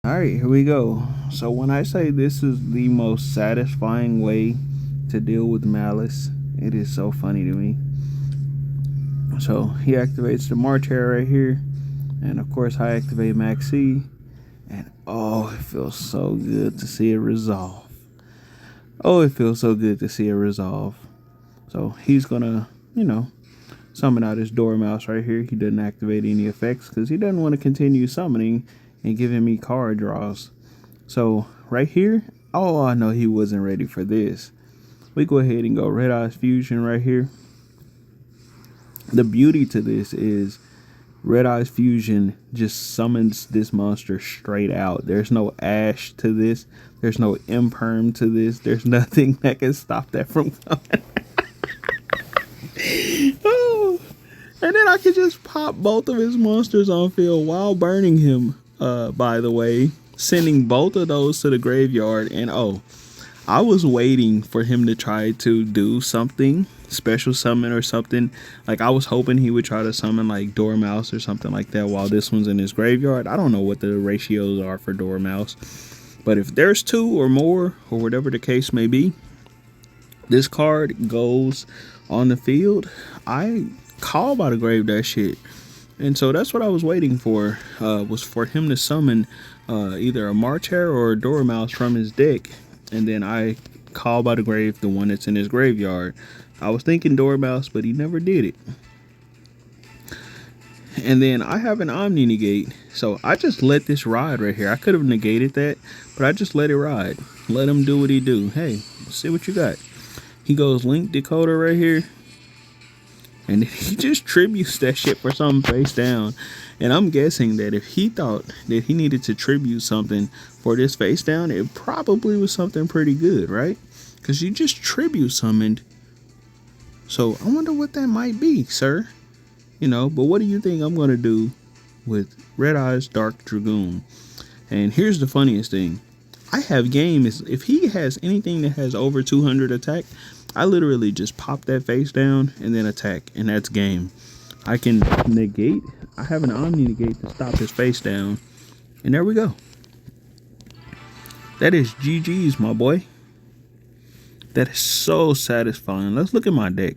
All right, here we go. So when I say this is the most satisfying way to deal with Malice, it is so funny to me. So he activates the March right here, and of course I activate Maxx, and oh, it feels so good to see it resolve. Oh, it feels so good to see it resolve. So he's gonna, summon out his Dormouse right here. He doesn't activate any effects because he doesn't want to continue summoning and giving me card draws. So right here, oh, I know he wasn't ready for this. We go ahead and go Red Eyes Fusion right here. The beauty to this is Red Eyes Fusion just summons this monster straight out. There's no Ash to this. There's no Imperm to this. There's nothing that can stop that from coming. Oh, and then I can just pop both of his monsters on field while burning him, by the way. Sending both of those to the graveyard. And oh, I was waiting for him to try to do something, special summon or something. Like I was hoping he would try to summon like Dormouse or something like that while this one's in his graveyard. I don't know what the ratios are for Dormouse. But if there's two or more, or whatever the case may be, this card goes on the field. I call by the grave that shit. And so that's what I was waiting for, was for him to summon either a March Hare or a Dormouse from his deck. And then I call by the grave the one that's in his graveyard. I was thinking Dormouse, but he never did it. And then I have an Omni Negate. So I just let this ride right here. I could have negated that, but I just let it ride. Let him do what he do. Hey, see what you got. He goes Link Decoder right here. And he just tributes that shit for something face down. And I'm guessing that if he thought that he needed to tribute something for this face down, it probably was something pretty good, right? Because you just tribute summoned. So I wonder what that might be, sir. But what do you think I'm going to do with Red Eyes Dark Dragoon? And here's the funniest thing. I have game. If he has anything that has over 200 attack, I literally just pop that face down and then attack, and that's game. I can negate. I have an Omni Negate to stop his face down, and there we go. That is GG's, my boy. That is so satisfying. Let's look at my deck.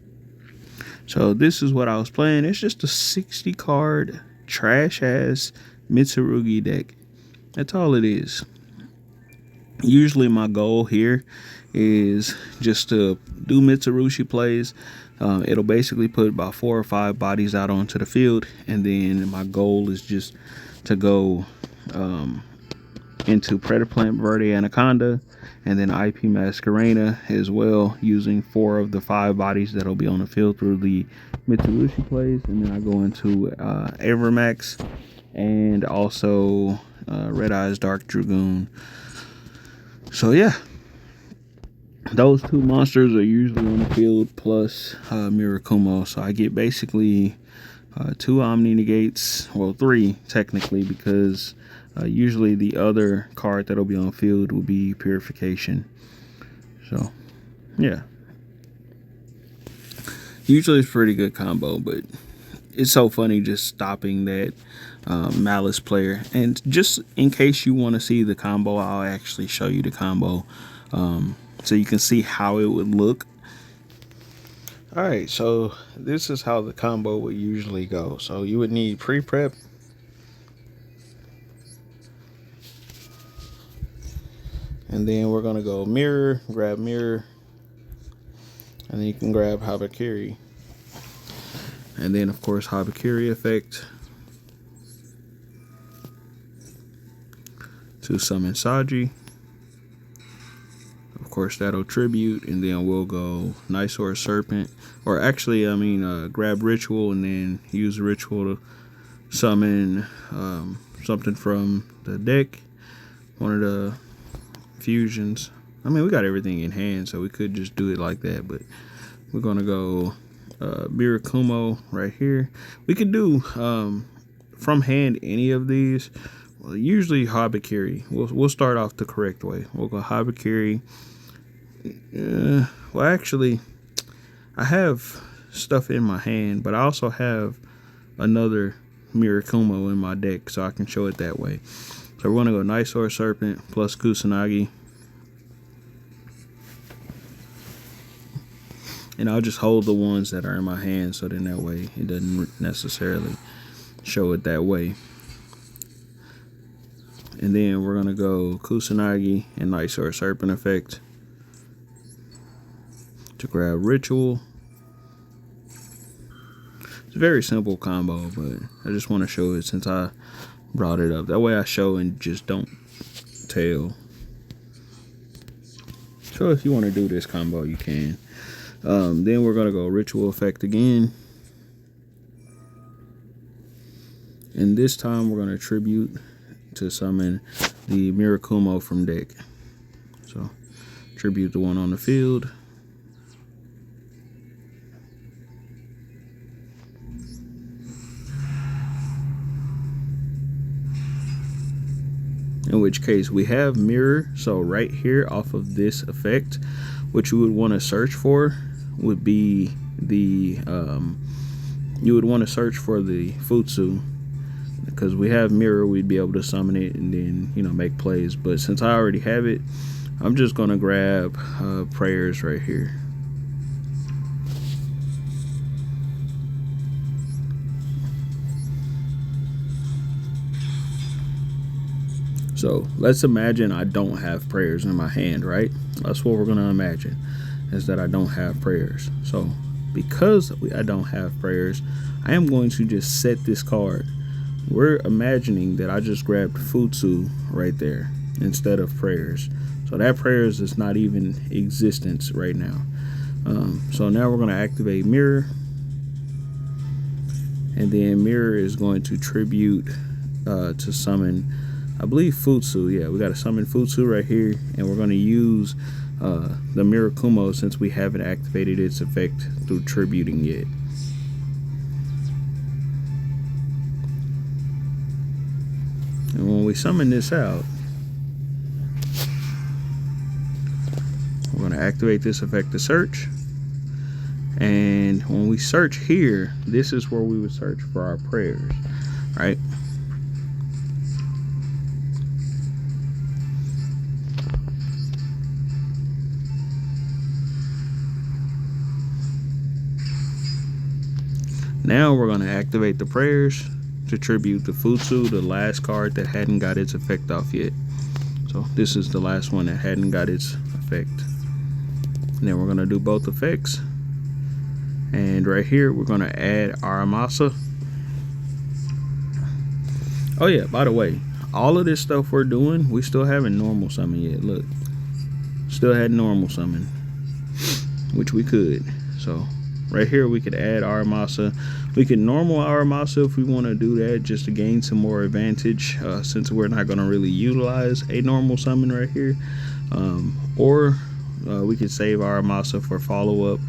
So this is what I was playing. It's just a 60 card trash ass Mitsurugi deck. That's all it is. Usually my goal here is just to do Mitsurushi plays. It'll basically put about 4 or 5 bodies out onto the field, and then my goal is just to go into Predaplant Verde Anaconda and then IP Masquerena as well, using 4 of the 5 bodies that'll be on the field through the Mitsurushi plays, and then I go into Avermax and also Red Eyes Dark Dragoon. So yeah, those 2 monsters are usually on the field plus Mirakumo. So I get basically 2 Omni Negates, well 3 technically, because usually the other card that'll be on the field will be Purification. So yeah, usually it's a pretty good combo, but it's so funny just stopping that Malice player. And just in case you want to see the combo, I'll actually show you the combo so you can see how it would look. Alright, so this is how the combo would usually go. So you would need pre-prep. And then we're going to go mirror, grab mirror. And then you can grab Habakiri. And then, of course, Habakiri effect to summon Saji. Of course, that'll tribute, and then we'll go Niceor Serpent. Or actually, grab Ritual and then use Ritual to summon something from the deck. One of the fusions. We got everything in hand, so we could just do it like that, but we're going to go Mirakumo right here. We could do from hand any of these. Well, usually Habakiri. We'll start off the correct way. We'll go Habakiri. Well, actually, I have stuff in my hand, but I also have another Mirakumo in my deck, so I can show it that way. So we're going to go Nice Sword Serpent plus Kusanagi. And I'll just hold the ones that are in my hand, so then that way it doesn't necessarily show it that way. And then we're going to go Kusanagi and Nice Sword Serpent effect to grab Ritual. It's a very simple combo, but I just want to show it since I brought it up. That way I show and just don't tell. So if you want to do this combo, you can. Then we're going to go Ritual effect again. And this time we're going to tribute to summon the Mirakumo from deck. So tribute the one on the field. In which case we have mirror. So right here off of this effect, what you would want to search for would be the you would want to search for the Futsu, because we have mirror. We'd be able to summon it and then, you know, make plays. But since I already have it, I'm just gonna grab prayers right here. So let's imagine I don't have prayers in my hand, right? That's what we're gonna imagine, is that I don't have prayers. So because I don't have prayers, I am going to just set this card. We're imagining that I just grabbed Futsu right there instead of prayers. So that prayers is not even existence right now. So now we're gonna activate mirror. And then mirror is going to tribute to summon, I believe, Futsu. Yeah, we got to summon Futsu right here, and we're going to use the Mirakumo since we haven't activated its effect through tributing yet. And when we summon this out, we're going to activate this effect to search. And when we search here, this is where we would search for our prayers, right? Now we're going to activate the prayers to tribute the Futsu, the last card that hadn't got its effect off yet. So this is the last one that hadn't got its effect. And then we're going to do both effects. And right here, we're going to add Aramasa. Oh yeah, by the way, all of this stuff we're doing, we still haven't normal summon yet. Look, still had normal summon, which we could. So right here, we could add Aramasa. We could normal Aramasa if we want to do that, just to gain some more advantage, since we're not going to really utilize a normal summon right here. Or we could save Aramasa for follow-up,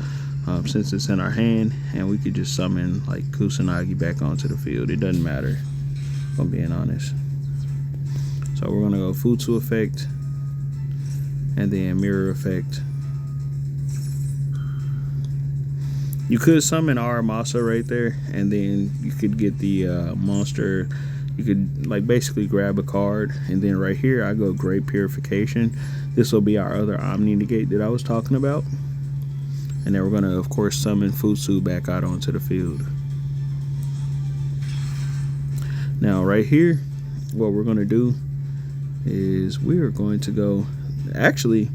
since it's in our hand, and we could just summon like Kusanagi back onto the field. It doesn't matter, if I'm being honest. So we're going to go Futsu effect, and then mirror effect. You could summon Aramasa right there, and then you could get the monster. You could like basically grab a card, and then right here I go Great Purification. This will be our other Omni Negate that I was talking about. And then we're going to, of course, summon Futsu back out onto the field. Now right here, what we're going to do is we are going to go, actually,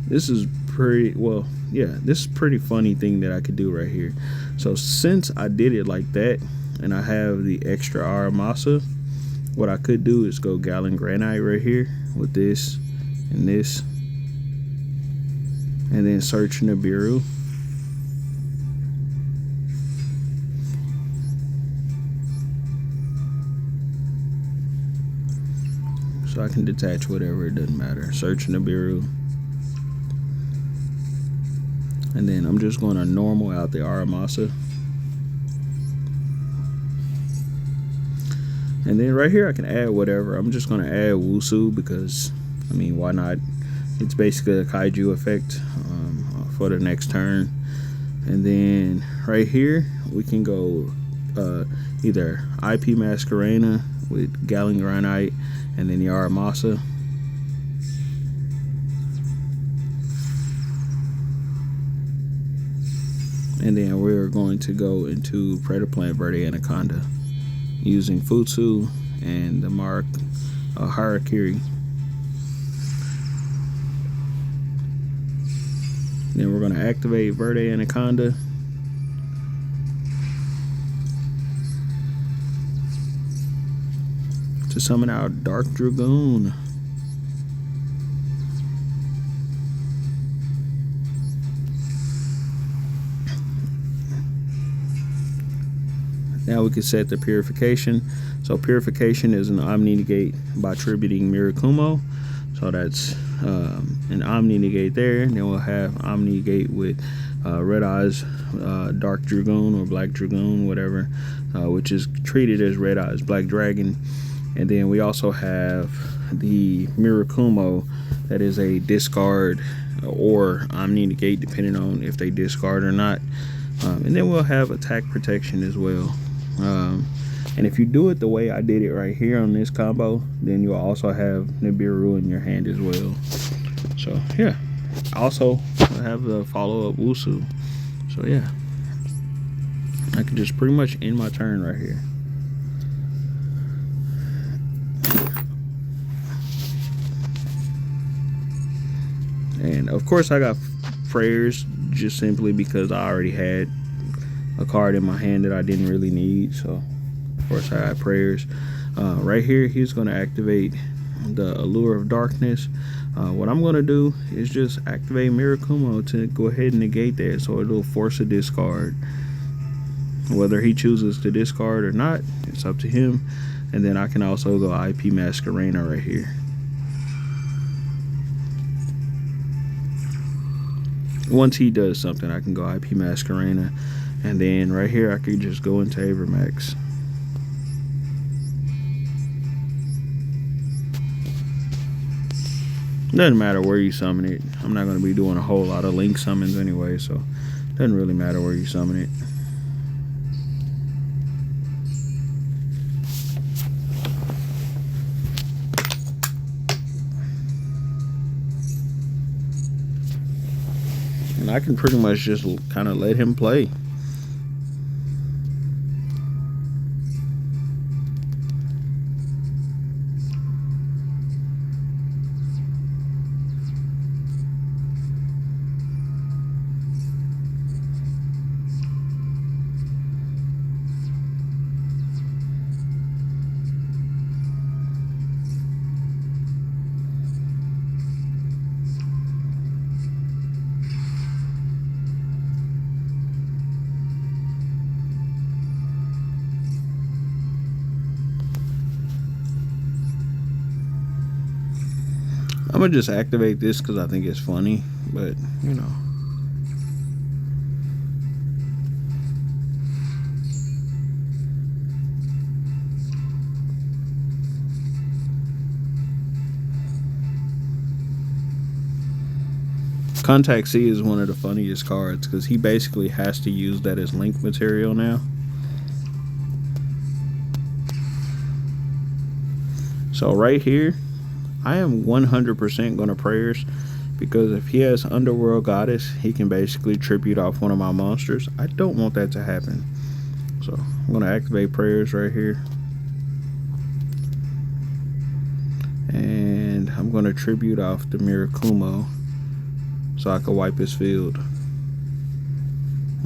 this is pretty, well, yeah, this is pretty funny thing that I could do right here. So since I did it like that, and I have the extra Aramasa, what I could do is go Gallon Granite right here with this and this, and then search Nibiru. So I can detach whatever, it doesn't matter. Search Nibiru. And then I'm just going to normal out the Aramasa. And then right here I can add whatever. I'm just going to add Wusu because, I mean, why not? It's basically a Kaiju effect for the next turn. And then right here we can go either IP Masquerena with Gallon Granite and then the Aramasa. And then we're going to go into Predator Plant Verde Anaconda using Futsu and the mark Harakiri. Then we're going to activate Verde Anaconda. To summon out Dark Dragoon. Now we can set the purification. So purification is an Omni Negate by tributing Mirakumo. So that's an Omni Negate there. And then we'll have Omni Negate with Red Eyes Dark Dragoon or Black Dragoon, whatever, which is treated as Red Eyes Black Dragon. And then we also have the Mirakumo that is a discard or Omni Negate depending on if they discard or not. And then we'll have attack protection as well. And if you do it the way I did it right here on this combo, then you'll also have Nibiru in your hand as well. So yeah, also have the follow-up Wusu. So yeah, I can just pretty much end my turn right here. And of course I got prayers just simply because I already had a card in my hand that I didn't really need. So of course I had prayers. Right here he's going to activate the Allure of Darkness. What I'm going to do is just activate Mirakumo to go ahead and negate that, so it'll force a discard. Whether he chooses to discard or not, it's up to him. And then I can also go IP Masquerena right here. Once he does something, I can go IP Masquerena, and then right here I could just go into Maxx. Doesn't matter where you summon it. I'm not going to be doing a whole lot of link summons anyway, so doesn't really matter where you summon it. And I can pretty much just kind of let him play. I'm gonna just activate this because I think it's funny, but you know. Contact C is one of the funniest cards because he basically has to use that as link material now. So right here, I am 100% going to prayers, because if he has Underworld Goddess, he can basically tribute off one of my monsters. I don't want that to happen. So I'm going to activate prayers right here. And I'm going to tribute off the Mirakumo so I can wipe his field.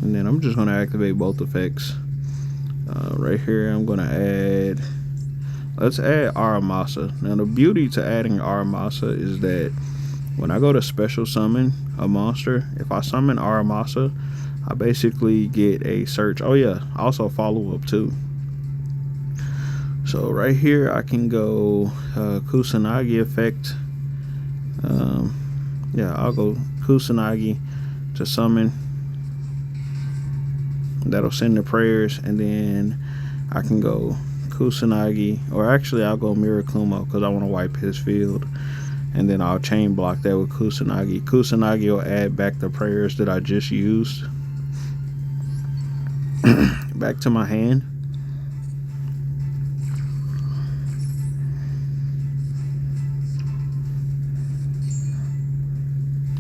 And then I'm just going to activate both effects. Right here I'm going to add... Let's add Aramasa. Now the beauty to adding Aramasa is that when I go to special summon a monster, if I summon Aramasa, I basically get a search. Oh yeah, also follow up too. So right here I can go Kusanagi effect. Yeah, I'll go Kusanagi to summon. That'll send the prayers, and then I can go Kusanagi, or actually I'll go Mirakumo because I want to wipe his field, and then I'll chain block that with Kusanagi. Kusanagi will add back the prayers that I just used back to my hand.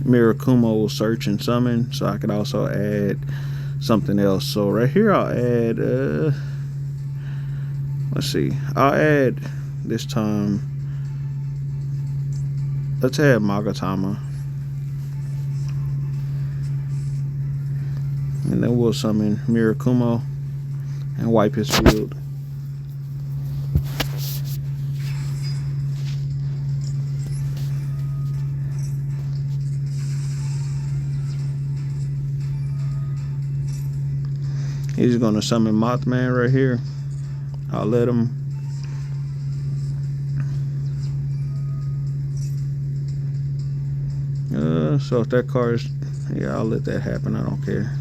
Mirakumo will search and summon, so I could also add something else. So right here I'll add let's see, I'll add this time, let's add Magatama, and then we'll summon Mirakumo and wipe his field. He's gonna summon Mothman right here. I'll let him. So if that card's, yeah, I'll let that happen. I don't care.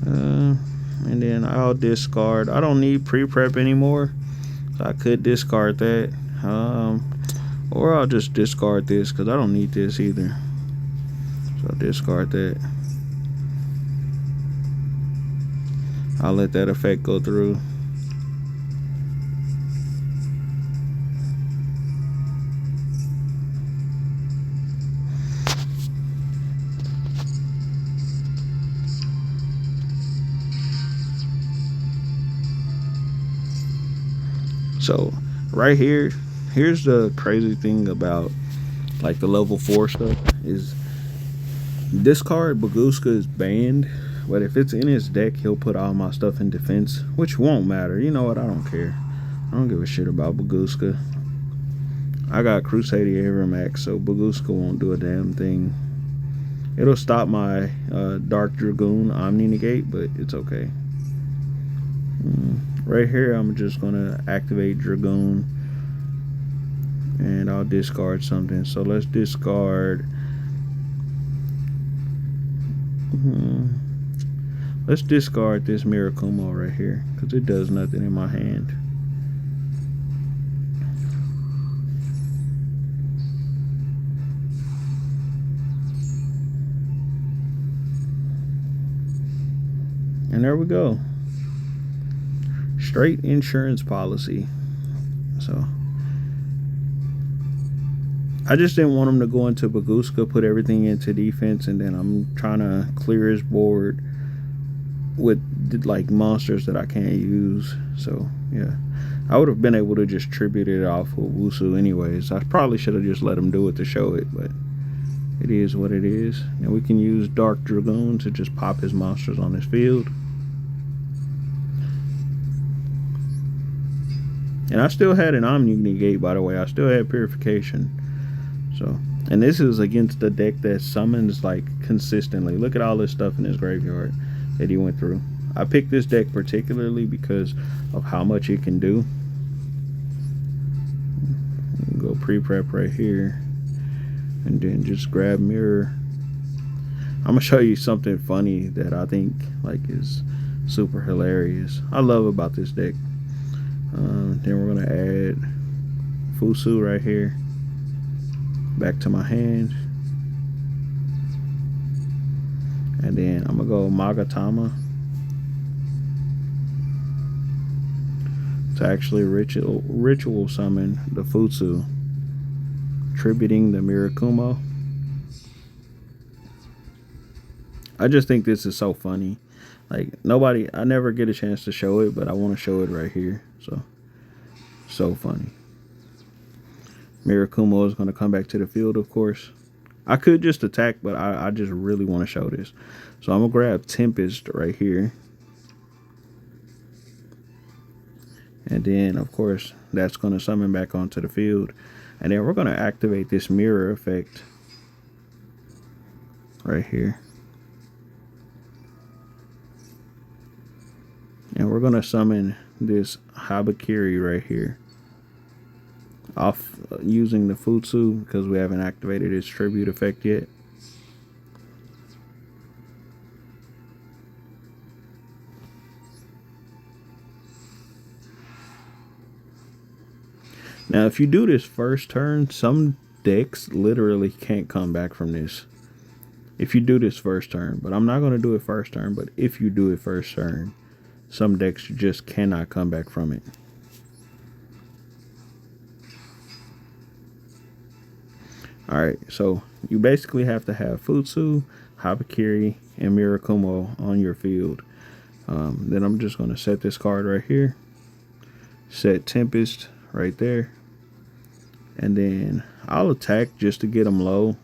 And then I'll discard. I don't need pre-prep anymore, so I could discard that. Or I'll just discard this because I don't need this either. So I'll discard that. I'll let that effect go through. So right here, here's the crazy thing about like the level 4 stuff is this card, Baguska, is banned, but if it's in his deck, he'll put all my stuff in defense, which won't matter. You know what? I don't care. I don't give a shit about Baguska. I got Crusader every Maxx, so Baguska won't do a damn thing. It'll stop my Dark Dragoon Omni Negate, but it's okay. Right here, I'm just gonna activate Dragoon, and I'll discard something. So let's discard. Let's discard this Mirakumo right here because it does nothing in my hand. And there we go. Straight insurance policy. So I just didn't want him to go into Baguska, put everything into defense, and then I'm trying to clear his board with like monsters that I can't use. So yeah, I would have been able to just tribute it off with Wusu anyways. I probably should have just let him do it to show it, but it is what it is. And we can use Dark Dragoon to just pop his monsters on his field. And I still had an Omni Negate, by the way. I still had Purification. So, and this is against the deck that summons like consistently. Look at all this stuff in his graveyard that he went through. I picked this deck particularly because of how much it can do. Go pre-prep right here, and then just grab Mirror. I'm gonna show you something funny that I think like is super hilarious. I love about this deck. Then we're gonna add Fusu right here back to my hand, and then I'm gonna go Magatama to actually ritual summon the Futsu, tributing the Mirakumo. I just think this is so funny. Like I never get a chance to show it, but I want to show it right here. So funny. Mirakumo is going to come back to the field, of course. I could just attack, but I just really want to show this. So I'm going to grab Tempest right here. And then, of course, that's going to summon back onto the field. And then we're going to activate this mirror effect right here. And we're going to summon this Habakiri right here off using the Futsu because we haven't activated its tribute effect yet. Now if you do this first turn, some decks literally can't come back from this if you do this first turn, but I'm not going to do it first turn. But if you do it first turn, some decks just cannot come back from it. Alright, so you basically have to have Futsu, Habakiri, and Mirakumo on your field. Then I'm just going to set this card right here. Set Tempest right there. And then I'll attack just to get them low.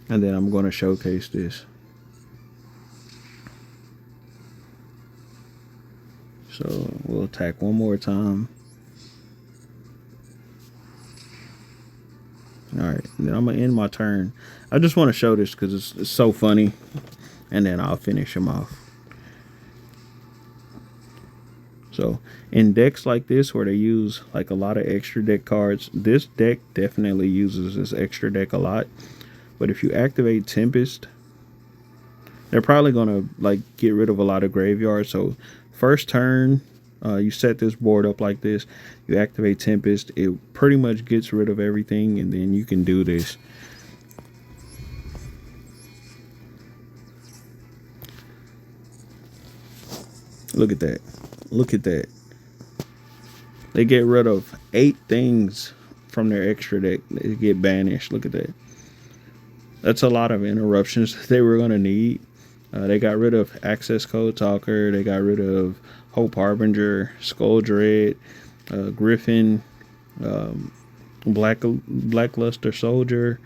And then I'm going to showcase this. So we'll attack one more time. Alright, then I'm going to end my turn. I just want to show this because it's so funny. And then I'll finish him off. So in decks like this where they use like a lot of extra deck cards, this deck definitely uses this extra deck a lot. But if you activate Tempest, they're probably going to like get rid of a lot of graveyards. So first turn, you set this board up like this. You activate Tempest. It pretty much gets rid of everything. And then you can do this. Look at that. Look at that. They get rid of 8 things from their extra deck. They get banished. Look at that. That's a lot of interruptions that they were going to need. They got rid of Access Code Talker. They got rid of Hope Harbinger, Skull Dread, Griffin, Blackluster Soldier,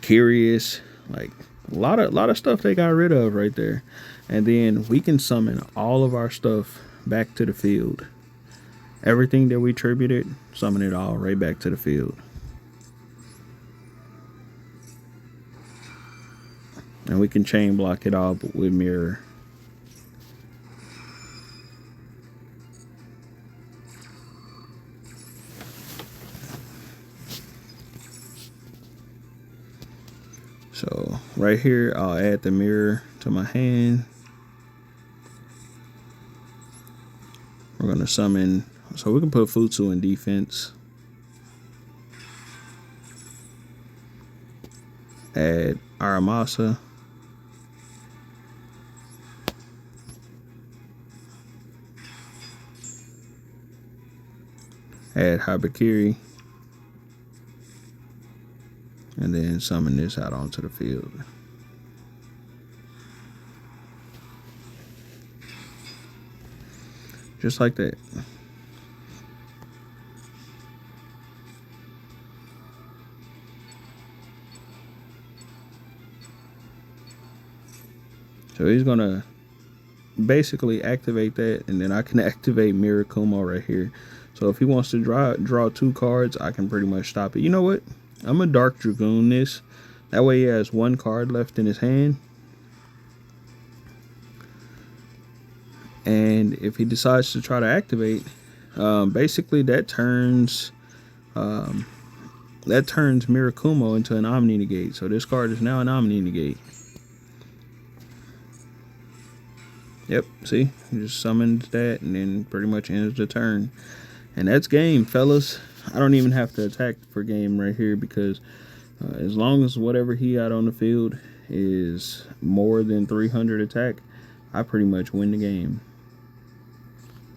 Curious. Like a lot of stuff they got rid of right there. And then we can summon all of our stuff back to the field. Everything that we tributed, summon it all right back to the field. And we can chain block it all with mirror. So right here, I'll add the mirror to my hand. We're going to summon, so we can put Futsu in defense. Add Aramasa. Add Habakiri. And then summon this out onto the field. Just like that. So he's gonna basically activate that, and then I can activate Mirakumo right here. So if he wants to draw 2 cards, I can pretty much stop it. You know what? I'm a Dark Dragoon this. That way he has 1 card left in his hand. And if he decides to try to activate, basically that turns Mirakumo into an Omni Negate. So this card is now an Omni Negate. Yep, see? He just summoned that and then pretty much ends the turn. And that's game, fellas. I don't even have to attack for game right here because as long as whatever he got on the field is more than 300 attack, I pretty much win the game.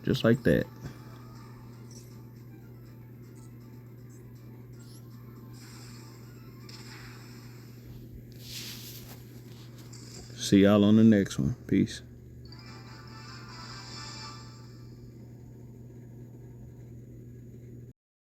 Just like that. See y'all on the next one. Peace.